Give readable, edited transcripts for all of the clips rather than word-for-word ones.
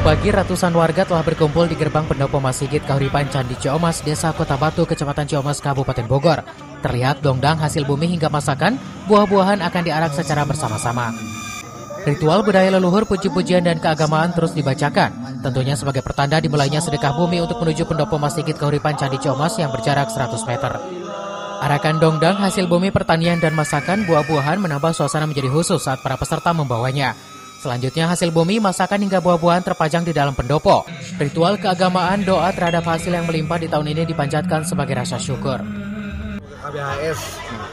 pagi, ratusan warga telah berkumpul di gerbang pendopo Masjid Kahuripan Candi Ciomas, Desa Kota Batu, Kecamatan Ciomas, Kabupaten Bogor. Terlihat dongdang hasil bumi hingga masakan, buah-buahan akan diarak secara bersama-sama. Ritual budaya leluhur, puji-pujian dan keagamaan terus dibacakan, tentunya sebagai pertanda dimulainya sedekah bumi untuk menuju pendopo Masjid Kahuripan Candi Ciomas yang berjarak 100 meter. Arakan dongdang hasil bumi pertanian dan masakan buah-buahan menambah suasana menjadi khusus saat para peserta membawanya. Selanjutnya hasil bumi, masakan hingga buah-buahan terpajang di dalam pendopo. Ritual keagamaan doa terhadap hasil yang melimpah di tahun ini dipanjatkan sebagai rasa syukur. KBHS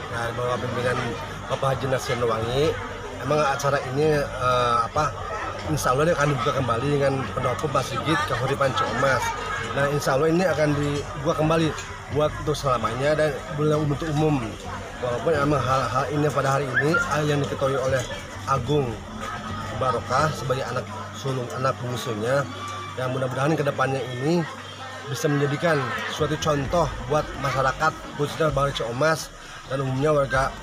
dari bawah pimpinan Bapak Haji Nasir Nuwangi, emang acara ini insya Allah akan dibuka kembali dengan pendopo Masjid Kahuripan Ciomas. Nah, insya Allah ini akan dibuka kembali buat untuk selamanya dan belum untuk umum. Walaupun emang hal-hal ini pada hari ini yang diketahui oleh Agung Barokah sebagai anak sulung, anak bungsunya, yang mudah-mudahan kedepannya ini bisa menjadikan suatu contoh buat masyarakat khususnya warga Ciomas dan umumnya warga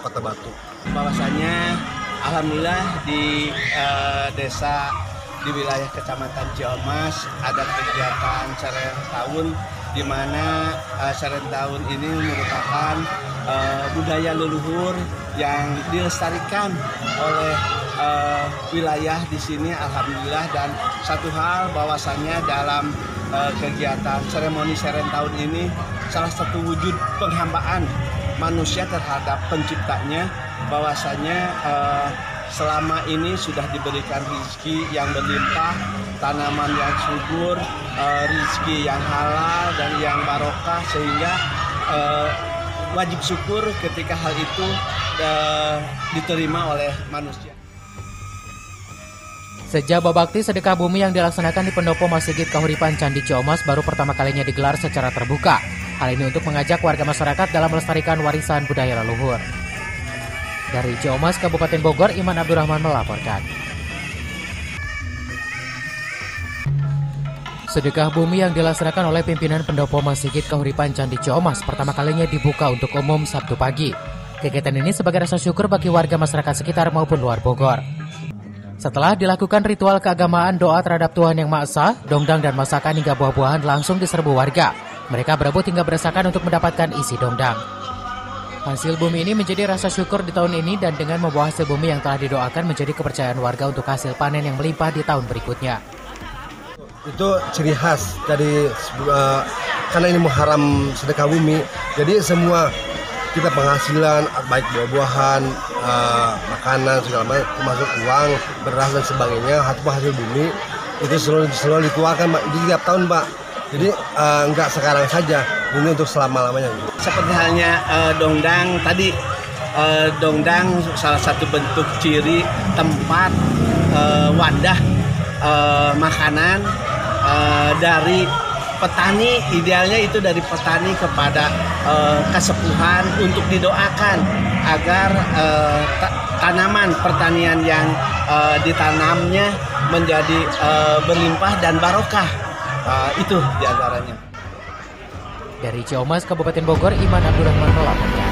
Kota Batu. Bahwasanya alhamdulillah di desa di wilayah Kecamatan Ciomas ada kegiatan Serentahun tahun, di mana Serentahun tahun ini merupakan budaya leluhur yang dilestarikan oleh wilayah di sini, alhamdulillah. Dan satu hal bahwasannya dalam kegiatan seremoni Serentahun tahun ini salah satu wujud penghambaan manusia terhadap penciptanya, bahwasannya selama ini sudah diberikan rezeki yang berlimpah, tanaman yang subur, rezeki yang halal dan yang barokah, sehingga wajib syukur ketika hal itu diterima oleh manusia. Sejak babakti sedekah bumi yang dilaksanakan di pendopo Masjid Kahuripan Candi Ciomas baru pertama kalinya digelar secara terbuka. Hal ini untuk mengajak warga masyarakat dalam melestarikan warisan budaya leluhur. Dari Ciomas, Kabupaten Bogor, Iman Abdurrahman melaporkan. Sedekah bumi yang dilaksanakan oleh pimpinan pendopo Masjid Kahuripan Candi Ciomas pertama kalinya dibuka untuk umum Sabtu pagi. Kegiatan ini sebagai rasa syukur bagi warga masyarakat sekitar maupun luar Bogor. Setelah dilakukan ritual keagamaan doa terhadap Tuhan Yang Maha Esa, dongdang dan masakan hingga buah-buahan langsung diserbu warga. Mereka berebut hingga berdesakan untuk mendapatkan isi dongdang. Hasil bumi ini menjadi rasa syukur di tahun ini dan dengan membawa hasil bumi yang telah didoakan menjadi kepercayaan warga untuk hasil panen yang melimpah di tahun berikutnya. Itu ciri khas dari karena ini Muharram sedekah bumi, jadi semua kita penghasilan baik buah-buahan, makanan segala macam, termasuk uang, beras dan sebagainya, hasil bumi itu selalu dituakan, Pak. Itu tiap tahun, Pak. Jadi enggak sekarang saja, ini untuk selama-lamanya. Seperti halnya dongdang tadi, dongdang salah satu bentuk ciri tempat wadah makanan dari petani, idealnya itu dari petani kepada kesepuhan untuk didoakan agar tanaman pertanian yang ditanamnya menjadi berlimpah dan barokah. Itu diantaranya. Dari Ciomas, Kabupaten Bogor, Iman Abdurrahman melaporkan.